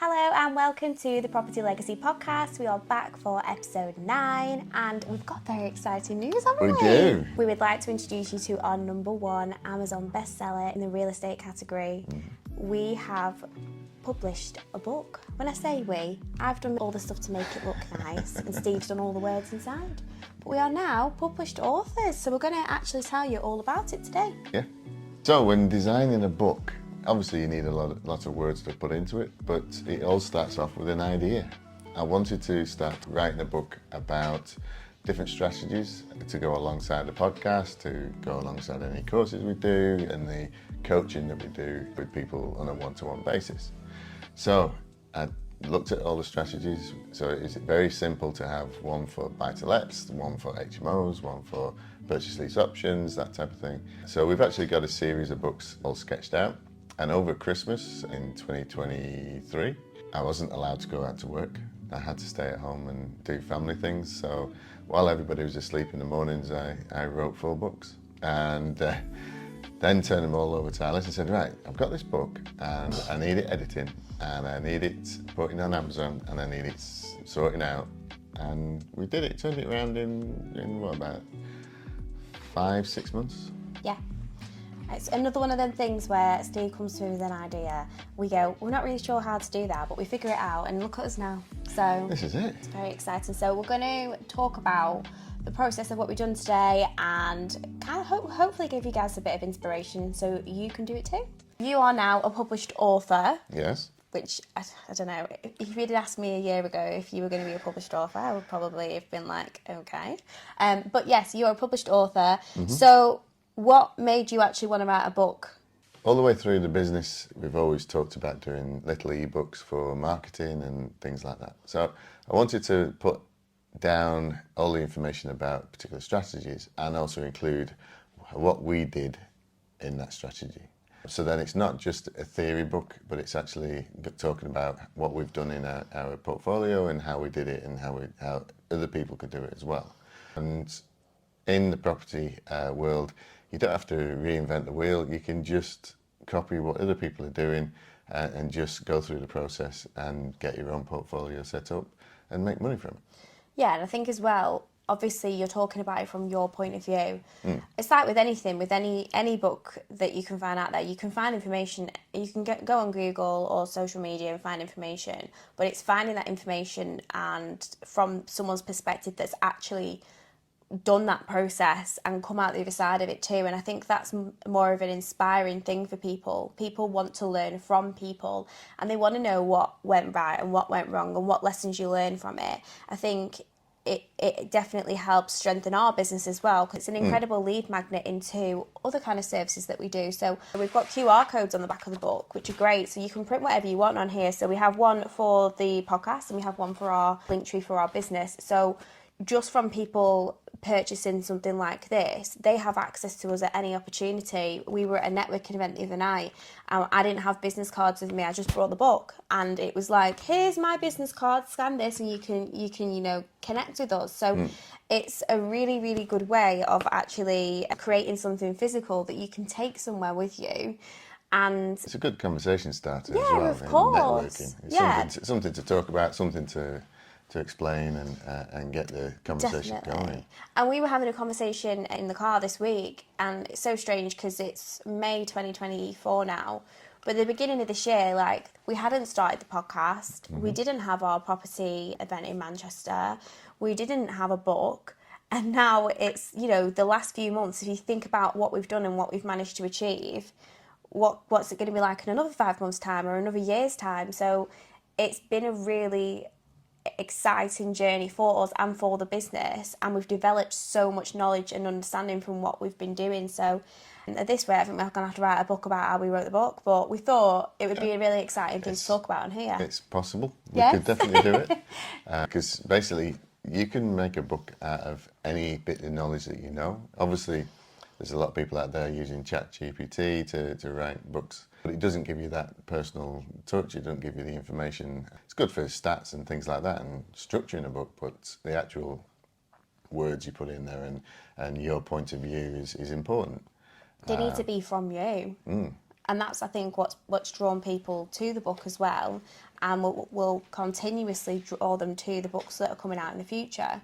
Hello and welcome to the Property Legacy Podcast. We are back for episode 9 and we've got very exciting news, haven't we? We do. We would like to introduce you to our #1 Amazon bestseller in the real estate category. We have published a book. When I say we, I've done all the stuff to make it look nice and Steve's done all the words inside. But we are now published authors, so we're going to actually tell you all about it today. Yeah. So when designing a book, obviously you need a lot of words to put into it, but it all starts off with an idea. I wanted to start writing a book about different strategies to go alongside the podcast, to go alongside any courses we do and the coaching that we do with people on a one-to-one basis. So I looked at all the strategies. So it's very simple to have one for buy-to-lets, one for HMOs, one for purchase lease options, that type of thing. So we've actually got a series of books all sketched out. And over Christmas in 2023, I wasn't allowed to go out to work. I had to stay at home and do family things. So while everybody was asleep in the mornings, I wrote 4 books. And then turned them all over to Alice and said, right, I've got this book and I need it editing and I need it putting on Amazon and I need it sorting out. And we did it, turned it around in what, about 5-6 months? Yeah. It's another one of them things where Steve comes through with an idea. We go, we're not really sure how to do that, but we figure it out and look at us now. So this is it. It's very exciting. So we're going to talk about the process of what we've done today and kind of hopefully give you guys a bit of inspiration so you can do it too. You are now a published author. Yes. Which, I don't know, if you'd asked me a year ago if you were going to be a published author, I would probably have been like, okay. But yes, you're a published author. Mm-hmm. So what made you actually want to write a book? All the way through the business, we've always talked about doing little ebooks for marketing and things like that. So I wanted to put down all the information about particular strategies and also include what we did in that strategy. So then it's not just a theory book, but it's actually talking about what we've done in our portfolio and how we did it and how other people could do it as well. And in the property world, you don't have to reinvent the wheel. You can just copy what other people are doing and just go through the process and get your own portfolio set up and make money from it. Yeah, and I think as well, obviously you're talking about it from your point of view. It's like with anything, with any book that you can find out there, you can find information, you can go on Google or social media and find information, but it's finding that information and from someone's perspective that's actually done that process and come out the other side of it too. And I think that's more of an inspiring thing for people. People want to learn from people and they want to know what went right and what went wrong and what lessons you learn from it. I think it definitely helps strengthen our business as well because it's an incredible lead magnet into other kind of services that we do. So we've got QR codes on the back of the book, which are great. So you can print whatever you want on here. So we have one for the podcast and we have one for our Linktree for our business. So just from people purchasing something like this, they have access to us at any opportunity. We were at a networking event the other night and I didn't have business cards with me. I just brought the book and it was like, here's my business card, scan this and you can connect with us. So it's a really, really good way of actually creating something physical that you can take somewhere with you. And it's a good conversation starter as yeah, well. Of course. Networking. It's something to talk about, something to explain and get the conversation going. And we were having a conversation in the car this week and it's so strange because it's May 2024 now, but at the beginning of this year, like, we hadn't started the podcast, we didn't have our property event in Manchester, we didn't have a book, and now it's, the last few months, if you think about what we've done and what we've managed to achieve, what's it going to be like in another 5 months' time or another year's time? So it's been a really exciting journey for us and for the business, and we've developed so much knowledge and understanding from what we've been doing. So this way I think we're going to have to write a book about how we wrote the book, but we thought it would be a really exciting thing to talk about on here. It's possible. We could definitely do it because basically you can make a book out of any bit of knowledge that you know. Obviously there's a lot of people out there using ChatGPT to write books, but it doesn't give you that personal touch, it doesn't give you the information. It's good for stats and things like that and structuring a book, but the actual words you put in there and your point of view is important. They need to be from you. And that's, I think, what's drawn people to the book as well, and will continuously draw them to the books that are coming out in the future.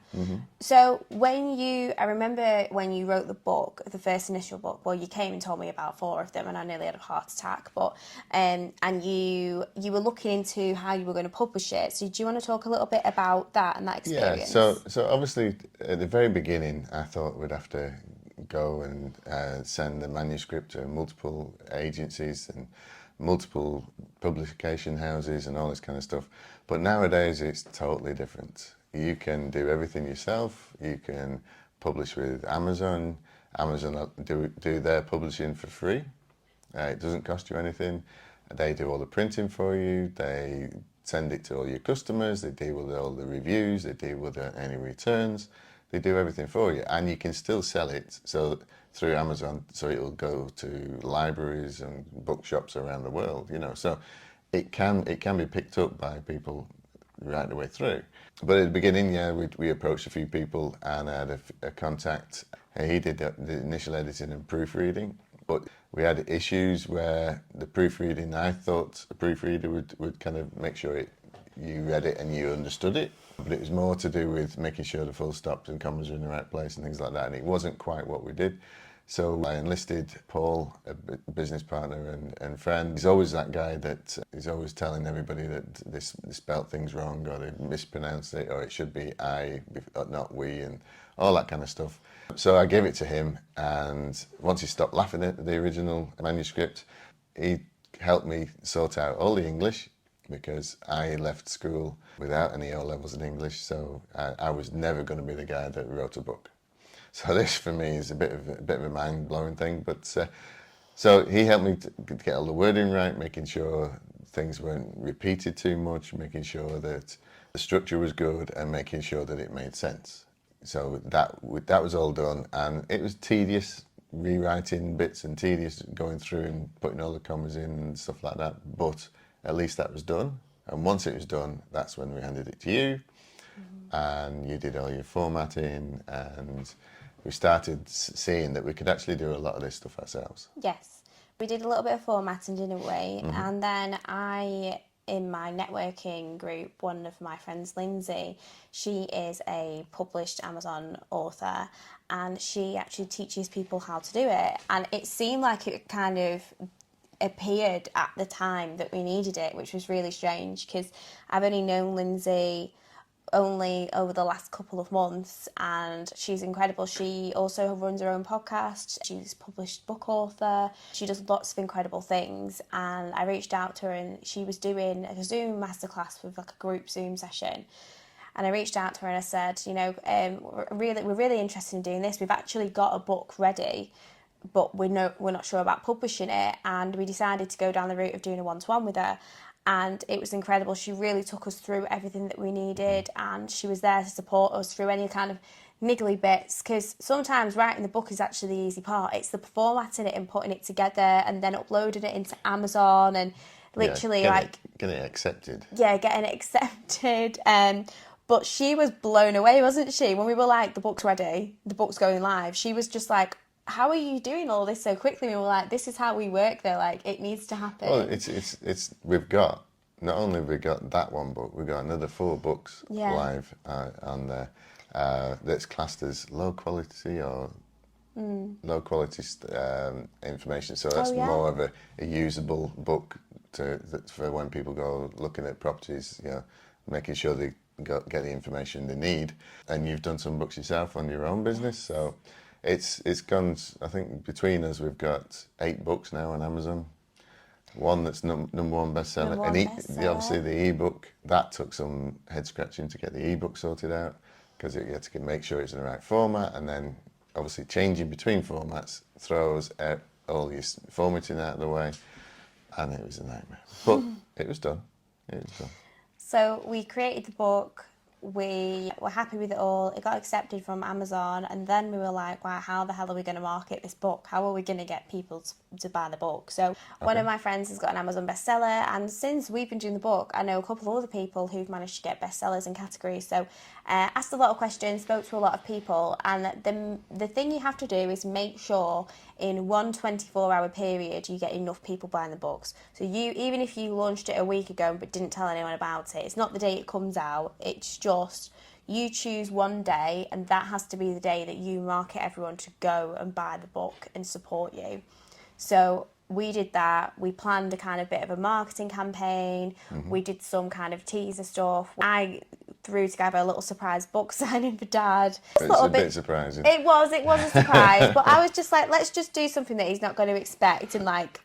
So I remember when you wrote the book, the first initial book, well, you came and told me about 4 of them, and I nearly had a heart attack. But and you were looking into how you were going to publish it. So do you want to talk a little bit about that and that experience? Yeah, so obviously at the very beginning, I thought we'd have to go and send the manuscript to multiple agencies and multiple publication houses and all this kind of stuff. But nowadays it's totally different. You can do everything yourself. You can publish with Amazon. Amazon do their publishing for free. It doesn't cost you anything. They do all the printing for you. They send it to all your customers. They deal with all the reviews. They deal with any returns. They do everything for you, and you can still sell it through Amazon. So it'll go to libraries and bookshops around the world. So it can be picked up by people right the way through. But at the beginning, yeah, we approached a few people, and I had a contact. He did the initial editing and proofreading, but we had issues where the proofreading, I thought a proofreader would kind of make sure you read it and you understood it, but it was more to do with making sure the full stops and commas are in the right place and things like that, and it wasn't quite what we did. So I enlisted Paul, a business partner and friend. He's always that guy that is always telling everybody that they spelt things wrong, or they mispronounced it, or it should be I, not we, and all that kind of stuff. So I gave it to him, and once he stopped laughing at the original manuscript, he helped me sort out all the English, because I left school without any O-levels in English, so I was never going to be the guy that wrote a book. So this for me is a bit of a mind-blowing thing, but so he helped me to get all the wording right, making sure things weren't repeated too much, making sure that the structure was good, and making sure that it made sense. So that was all done, and it was tedious rewriting bits and tedious going through and putting all the commas in and stuff like that, but at least that was done. And once it was done, that's when we handed it to you, and you did all your formatting, and we started seeing that we could actually do a lot of this stuff ourselves. Yes, we did a little bit of formatting, didn't we? And then in my networking group, one of my friends, Lindsay, she is a published Amazon author, and she actually teaches people how to do it. And it seemed like it kind of appeared at the time that we needed it, which was really strange, because I've only known Lindsay only over the last couple of months, and she's incredible. She also runs her own podcast. She's published book author. She does lots of incredible things, and I reached out to her, and she was doing a Zoom masterclass with like a group Zoom session. And I reached out to her and I said, we're really interested in doing this. We've actually got a book ready, but we're not sure about publishing it, and we decided to go down the route of doing a 1-to-1 with her. And it was incredible. She really took us through everything that we needed, and she was there to support us through any kind of niggly bits, because sometimes writing the book is actually the easy part. It's the formatting it and putting it together and then uploading it into Amazon and literally getting it accepted. Yeah, getting it accepted. But she was blown away, wasn't she? When we were like, the book's ready, the book's going live, she was just like, how are you doing all this so quickly? We were like, this is how we work though, like it needs to happen. Well, it's we've got, not only have we got that one book, we've got another 4 books live on there that's classed as low quality or low quality information. So that's more of a usable book for when people go looking at properties, making sure they get the information they need. And you've done some books yourself on your own business, so it's gone. I think between us we've got 8 books now on Amazon. One that's number 1 bestseller, and obviously the ebook that took some head scratching to get the ebook sorted out, because you had to make sure it's in the right format, and then obviously changing between formats throws all your formatting out of the way, and it was a nightmare. But it was done. So we created the book. We were happy with it all. It got accepted from Amazon, and then we were like, wow, how the hell are we going to market this book? How are we going to get people to buy the book? So one of my friends has got an Amazon bestseller, and since we've been doing the book, I know a couple of other people who've managed to get bestsellers in categories. So asked a lot of questions, spoke to a lot of people, and the thing you have to do is make sure in one 24-hour period, you get enough people buying the books. So even if you launched it a week ago but didn't tell anyone about it, it's not the day it comes out. It's just you choose one day, and that has to be the day that you market everyone to go and buy the book and support you. So we did that. We planned a kind of bit of a marketing campaign. We did some kind of teaser stuff. I threw together a little surprise book signing for Dad. It's a bit surprising. It was a surprise, but I was just like, let's just do something that he's not going to expect and like,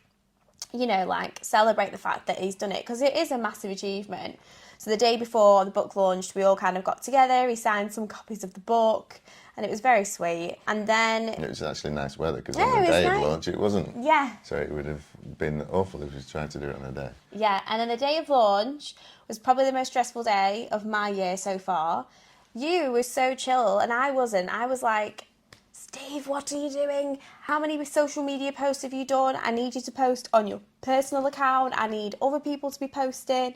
you know, like celebrate the fact that he's done it, because it is a massive achievement. So the day before the book launched, we all kind of got together. He signed some copies of the book, and it was very sweet. And then it was actually nice weather, because on the day of launch it wasn't. Yeah. So it would have been awful if we tried to do it on a day. Yeah, and then the day of launch was probably the most stressful day of my year so far. You were so chill, and I wasn't. I was like, Steve, what are you doing? How many social media posts have you done? I need you to post on your personal account. I need other people to be posting.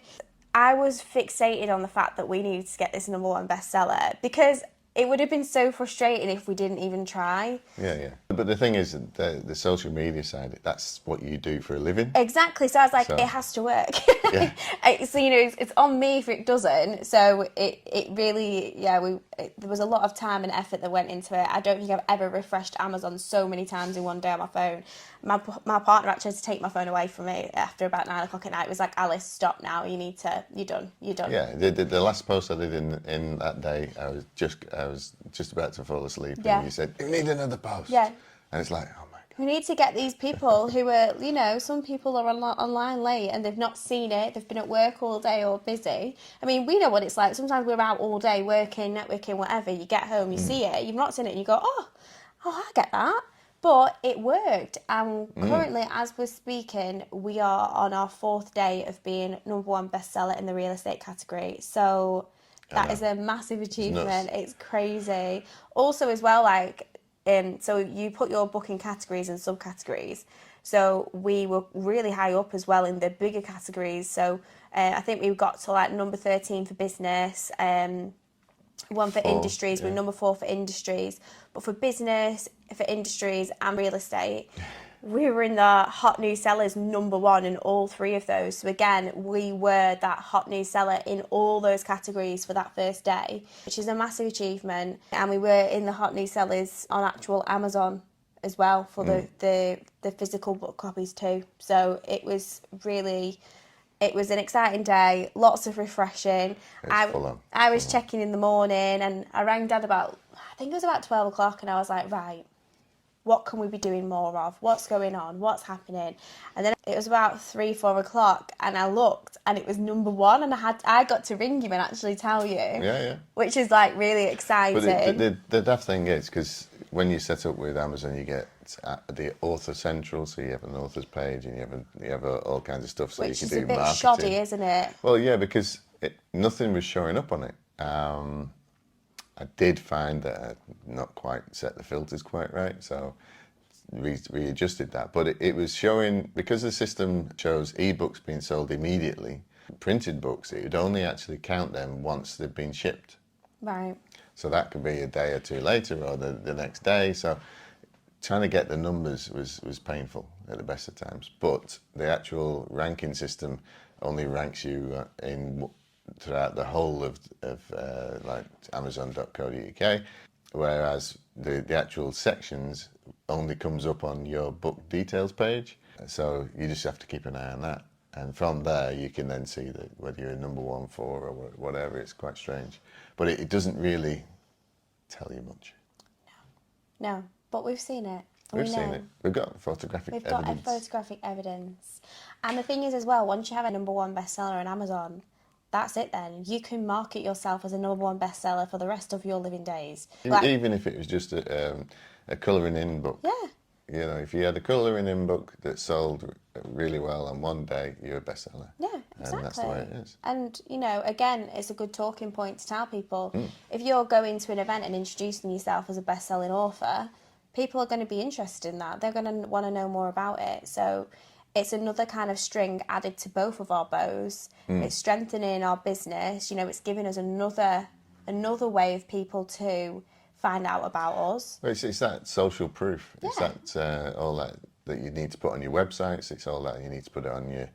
I was fixated on the fact that we needed to get this #1 bestseller, because it would have been so frustrating if we didn't even try. Yeah. But the thing is, the social media side, that's what you do for a living. Exactly. So I was like, it has to work. Yeah. So, you know, it's on me if it doesn't. So it really, there was a lot of time and effort that went into it. I don't think I've ever refreshed Amazon so many times in one day on my phone. My partner actually had to take my phone away from me after about 9 o'clock at night. It was like, Alice, stop now. You're done. Yeah, the last post I did in that day, I was just about to fall asleep, and you said, you need another post. Yeah. And it's like, oh my God. We need to get these people who are, you know, some people are online late and they've not seen it. They've been at work all day or busy. I mean, we know what it's like. Sometimes we're out all day working, networking, whatever. You get home, you see it, you've not seen it, and you go, oh, I get that. But it worked, and currently, as we're speaking, we are on our 4th day of being #1 bestseller in the real estate category. So that is a massive achievement. It's crazy. Also, as well, like, so you put your book in categories and subcategories. So we were really high up as well in the bigger categories. So I think we got to like number 13 for business. 1 for industries, we're number 4 for industries. But for business, for industries and real estate, we were in the hot new sellers #1 in all 3 of those. So again, we were that hot new seller in all those categories for that first day, which is a massive achievement. And we were in the hot new sellers on actual Amazon as well for the physical book copies too. So it was an exciting day, lots of refreshing. I was checking in the morning, and I rang Dad I think it was about 12 o'clock, and I was like, right, what can we be doing more of? What's going on? What's happening? And then it was about 3, 4 o'clock, and I looked, and it was #1, and I got to ring you and actually tell you. Yeah. Which is like really exciting. But the daft thing is, because when you set up with Amazon, you get the author central, so you have an author's page, and you have all kinds of stuff, so which you can do marketing. Which is a bit shoddy, isn't it? Well, yeah, because nothing was showing up on it. I did find that I'd not quite set the filters quite right, so readjusted that. But it was showing, because the system shows ebooks being sold immediately, printed books, it would only actually count them once they've been shipped. Right. So that could be a day or two later, or the next day. So trying to get the numbers was painful at the best of times. But the actual ranking system only ranks you throughout the whole of like Amazon.co.uk, whereas the actual sections only comes up on your book details page. So you just have to keep an eye on that. And from there, you can then see that whether you're #1 for or whatever. It's quite strange. But it doesn't really tell you much. No, but we've seen it. We've seen it. We've got photographic evidence. We've got photographic evidence. And the thing is as well, once you have a #1 bestseller on Amazon, that's it then. You can market yourself as a #1 bestseller for the rest of your living days. Even if it was just a colouring in book. Yeah. You know, if you had a colouring in book that sold really well on one day, you're a bestseller. Yeah, exactly. And that's the way it is. And, you know, again, it's a good talking point to tell people. If you're going to an event and introducing yourself as a best-selling author, people are going to be interested in that. They're going to want to know more about it. So it's another kind of string added to both of our bows. It's strengthening our business. You know, it's giving us another way of people to find out about us. Well, it's that social proof. It's Yeah. that all that you need to put on your websites. It's all that you need to put it on your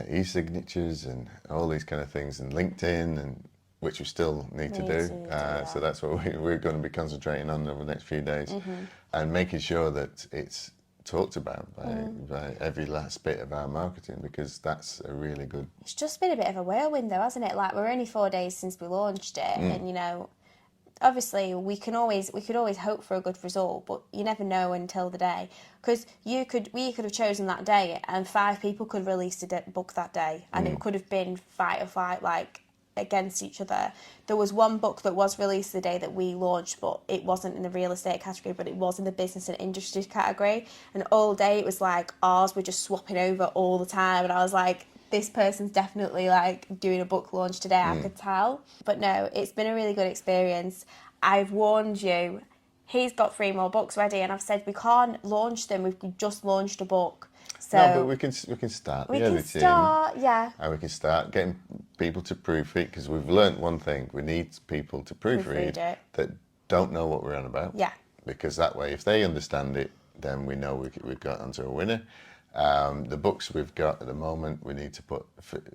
e-signatures and all these kind of things, and LinkedIn, and which we still need to do. So that's what we're going to be concentrating on over the next few days, and making sure that it's talked about by every last bit of our marketing, because that's a really good. It's just been a bit of a whirlwind though, hasn't it? Like, we're only 4 days since we launched it, and you know, obviously we could always hope for a good result, but you never know until the day, because we could have chosen that day and 5 people could release a book that day, and it could have been fight or flight, like against each other. There was one book that was released the day that we launched, but it wasn't in the real estate category, but it was in the business and industry category, and all day it was like ours were just swapping over all the time, and I was like, this person's definitely like doing a book launch today, I could tell. But no, it's been a really good experience. I've warned you, he's got 3 more books ready, and I've said we can't launch them, we've just launched a book. So No, but we can start the editing. And we can start getting people to proofread, because we've learnt one thing: we need people to proofread it. that don't know what we're on about. Yeah. Because that way, if they understand it, then we know we've got onto a winner. The books we've got at the moment, we need to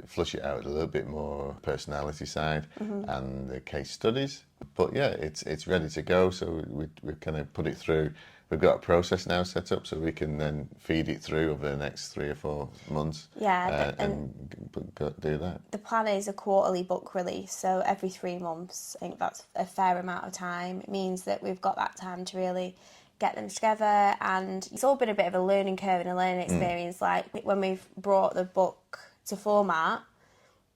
flush it out a little bit more personality side and the case studies. But yeah, it's ready to go. So we kind of put it through. We've got a process now set up, so we can then feed it through over the next 3 or 4 months. Yeah, and do that. The plan is a quarterly book release, so every 3 months. I think that's a fair amount of time. It means that we've got that time to really get them together, and it's all been a bit of a learning curve and a learning experience. Like, when we've brought the book to format,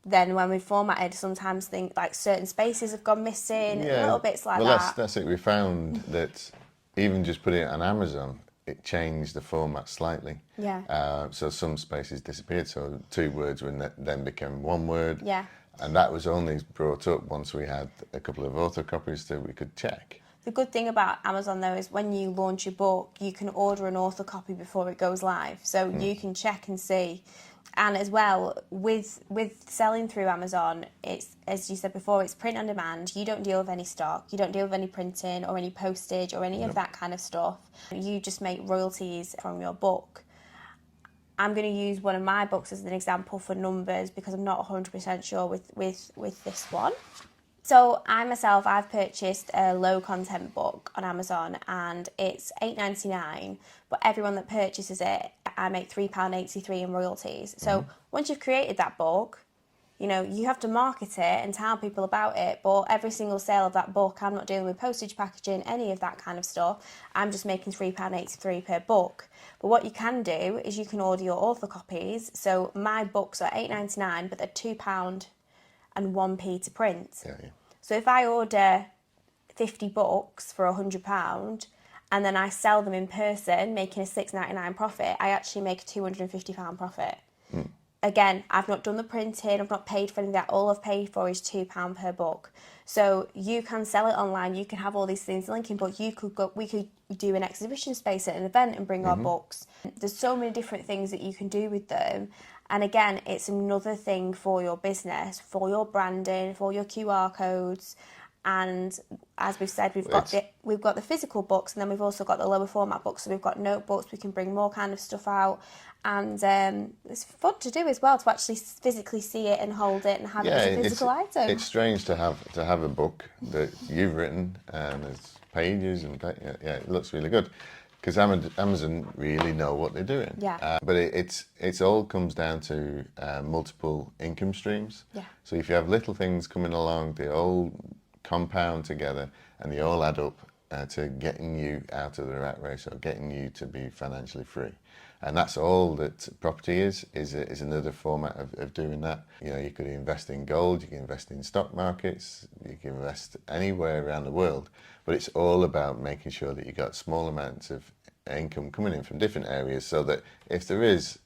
then when we've formatted, sometimes think like certain spaces have gone missing, little bits like that. Well, that's it. We found that even just putting it on Amazon, it changed the format slightly. Yeah. So some spaces disappeared, so 2 words then became 1 word. Yeah. And that was only brought up once we had a couple of orthocopies that we could check. The good thing about Amazon though is when you launch your book, you can order an author copy before it goes live, so you can check and see. And as well, with selling through Amazon, it's, as you said before, it's print on demand. You don't deal with any stock, you don't deal with any printing or any postage or any of that kind of stuff. You just make royalties from your book. I'm going to use one of my books as an example for numbers, because I'm not 100% sure with this one. So I've purchased a low content book on Amazon, and it's $8.99, but everyone that purchases it, I make £3.83 in royalties. So once you've created that book, you know, you have to market it and tell people about it, but every single sale of that book, I'm not dealing with postage, packaging, any of that kind of stuff. I'm just making £3.83 per book. But what you can do is you can order your author copies. So my books are $8.99, but they're £2 and 1p to print. Yeah. So if I order 50 books for £100 and then I sell them in person, making a £6.99 profit, I actually make a £250 profit. Again, I've not done the printing, I've not paid for any of that. All I've paid for is £2 per book. So you can sell it online, you can have all these things linking, but we could do an exhibition space at an event and bring our books. There's so many different things that you can do with them. And again, it's another thing for your business, for your branding, for your QR codes. And as we've said, we've got the physical books, and then we've also got the lower format books. So we've got notebooks, we can bring more kind of stuff out. And it's fun to do as well, to actually physically see it and hold it and have it as a physical item. It's strange to have a book that you've written, and there's pages, and it looks really good. Because Amazon really know what they're doing. Yeah. But it's all comes down to multiple income streams. Yeah. So if you have little things coming along, they all compound together, and they all add up to getting you out of the rat race, or getting you to be financially free. And that's all that property is another format of doing that. You know, you could invest in gold, you can invest in stock markets, you can invest anywhere around the world, but it's all about making sure that you got small amounts of income coming in from different areas, so that if there is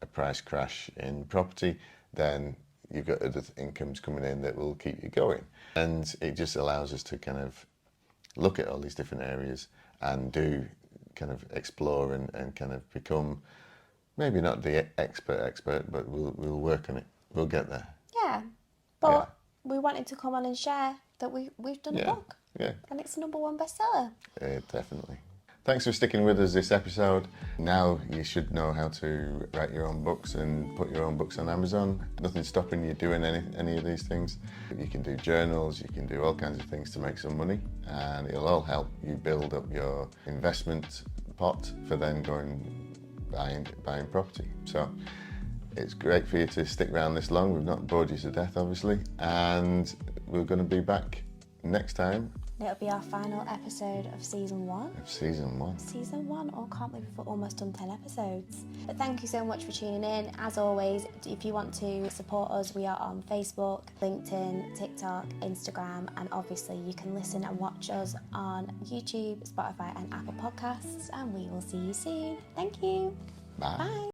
a price crash in property, then you've got other incomes coming in that will keep you going. And it just allows us to kind of look at all these different areas and kind of explore and kind of become, maybe not the expert, but we'll work on it. We'll get there. Yeah, but we wanted to come on and share that we've done a book. Yeah. And it's #1 bestseller. Definitely. Thanks for sticking with us this episode. Now you should know how to write your own books and put your own books on Amazon. Nothing's stopping you doing any of these things. You can do journals, you can do all kinds of things to make some money, and it'll all help you build up your investment pot for then going buying property. So it's great for you to stick around this long. We've not bored you to death, obviously, and we're going to be back next time. It'll be our final episode of season 1. Season 1. Season 1, or can't believe we've almost done 10 episodes. But thank you so much for tuning in. As always, if you want to support us, we are on Facebook, LinkedIn, TikTok, Instagram, and obviously you can listen and watch us on YouTube, Spotify and Apple Podcasts, and we will see you soon. Thank you. Bye. Bye.